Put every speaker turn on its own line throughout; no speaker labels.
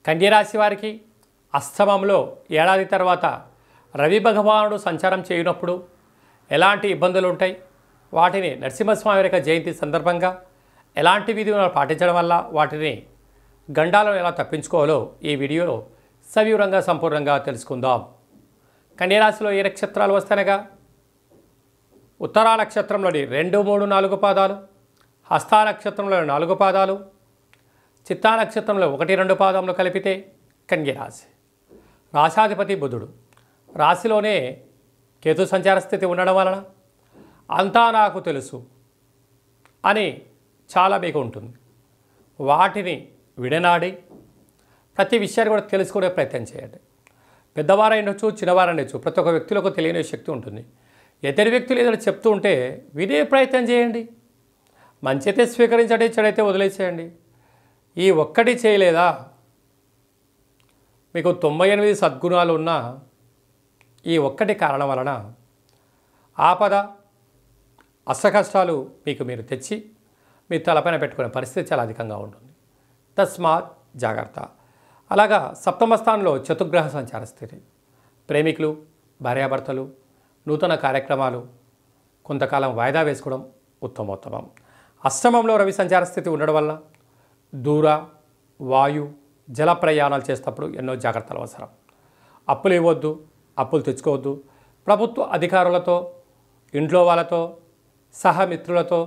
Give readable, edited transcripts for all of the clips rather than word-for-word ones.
కన్యరాశి వారికి అష్టమంలో ఏడాది తర్వాత రవి భగవానుడు సంచారం చేయనప్పుడు ఎలాంటి ఇబ్బందులు ఉంటాయి, వాటిని నరసింహస్వామి యొక్క జయంతి సందర్భంగా ఎలాంటి విధులను పాటించడం వల్ల వాటిని గండాలను ఎలా తప్పించుకోవాలో ఈ వీడియోలో సవివరంగా సంపూర్ణంగా తెలుసుకుందాం. కన్యరాశిలో ఏ నక్షత్రాలు వస్తానగా ఉత్తరా నక్షత్రంలోని 2, 3, 4 పాదాలు, హస్తా నక్షత్రంలోని 4 పాదాలు, చిత్తా నక్షత్రంలో 1, 2 పాదములు కలిపితే కన్యరాశి. రాశాధిపతి బుధుడు రాశిలోనే కేతు సంచార స్థితి ఉండడం వలన అంతా నాకు తెలుసు అని చాలా మీకు ఉంటుంది. వాటిని విడనాడి ప్రతి విషయాన్ని కూడా తెలుసుకునే ప్రయత్నం చేయండి. పెద్దవారైనచ్చు, చిన్నవారైనచ్చు, ప్రతి ఒక్క వ్యక్తులకు తెలియని శక్తి ఉంటుంది. ఇతర వ్యక్తులు ఏదైనా చెప్తూ ఉంటే వినే ప్రయత్నం చేయండి. మంచి అయితే స్వీకరించండి, చెడైతే వదిలేసేయండి. ఈ ఒక్కటి చేయలేదా? మీకు 98 సద్గుణాలు ఉన్న ఈ ఒక్కటి కారణం వలన ఆపద అష్టకష్టాలు మీకు మీరు తెచ్చి మీ తలపైన పెట్టుకునే పరిస్థితి చాలా అధికంగా ఉంటుంది. తస్మాత్ జాగ్రత్త. అలాగా సప్తమ స్థానంలో చతుర్గ్రహ సంచార స్థితి. ప్రేమికులు, భార్యాభర్తలు నూతన కార్యక్రమాలు కొంతకాలం వాయిదా వేసుకోవడం ఉత్తమోత్తమం. అష్టమంలో రవి సంచార స్థితి ఉండడం వల్ల దూర, వాయు, జల ప్రయాణాలు చేసేటప్పుడు ఎన్నో జాగ్రత్తలు అవసరం. అప్పులు ఇవ్వద్దు, అప్పులు తెచ్చుకోవద్దు. ప్రభుత్వ అధికారులతో, ఇంట్లో వాళ్ళతో, సహమిత్రులతో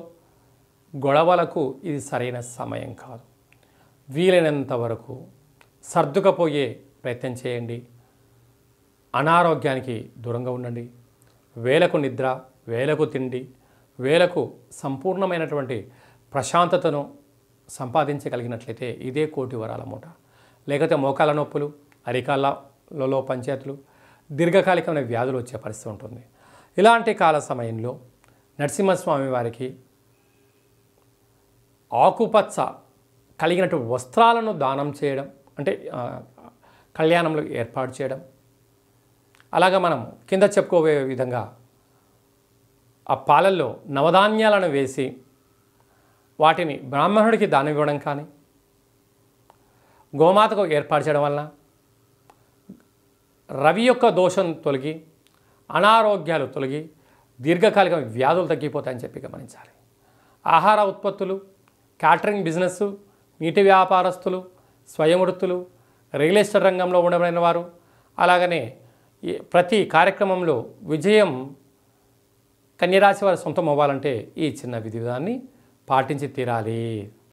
గొడవలకు ఇది సరైన సమయం కాదు. వీలైనంత వరకు సర్దుకపోయే ప్రయత్నం చేయండి. అనారోగ్యానికి దూరంగా ఉండండి. వేలకు నిద్ర, వేలకు తిండి, వేలకు సంపూర్ణమైనటువంటి ప్రశాంతతను సంపాదించగలిగినట్లయితే ఇదే కోటి వరాల మూట. లేకపోతే మోకాల నొప్పులు, అరికాళ్ళలో పంచాయతీలు, దీర్ఘకాలికమైన వ్యాధులు వచ్చే పరిస్థితి ఉంటుంది. ఇలాంటి కాల సమయంలో నరసింహస్వామి వారికి ఆకుపచ్చ కలిగినటువంటి వస్త్రాలను దానం చేయడం, అంటే కళ్యాణంలో ఏర్పాటు చేయడం. అలాగా మనం కింద చెప్పుకోవే విధంగా ఆ పాలల్లో నవధాన్యాలను వేసి వాటిని బ్రాహ్మణుడికి దానం ఇవ్వడం కానీ, గోమాతకు ఏర్పాటు చేయడం వలన రవి యొక్క దోషం తొలగి, అనారోగ్యాలు తొలగి, దీర్ఘకాలిక వ్యాధులు తగ్గిపోతాయని చెప్పి గమనించాలి. ఆహార ఉత్పత్తులు, క్యాటరింగ్ బిజినెస్, నీటి వ్యాపారస్తులు, స్వయం వృత్తులు, రియల్ ఎస్టేట్ రంగంలో ఉండబడిన వారు, అలాగనే ప్రతి కార్యక్రమంలో విజయం కన్యరాశి వారి సొంతం అవ్వాలంటే ఈ చిన్న విధానాన్ని పాటించి తీరాలి.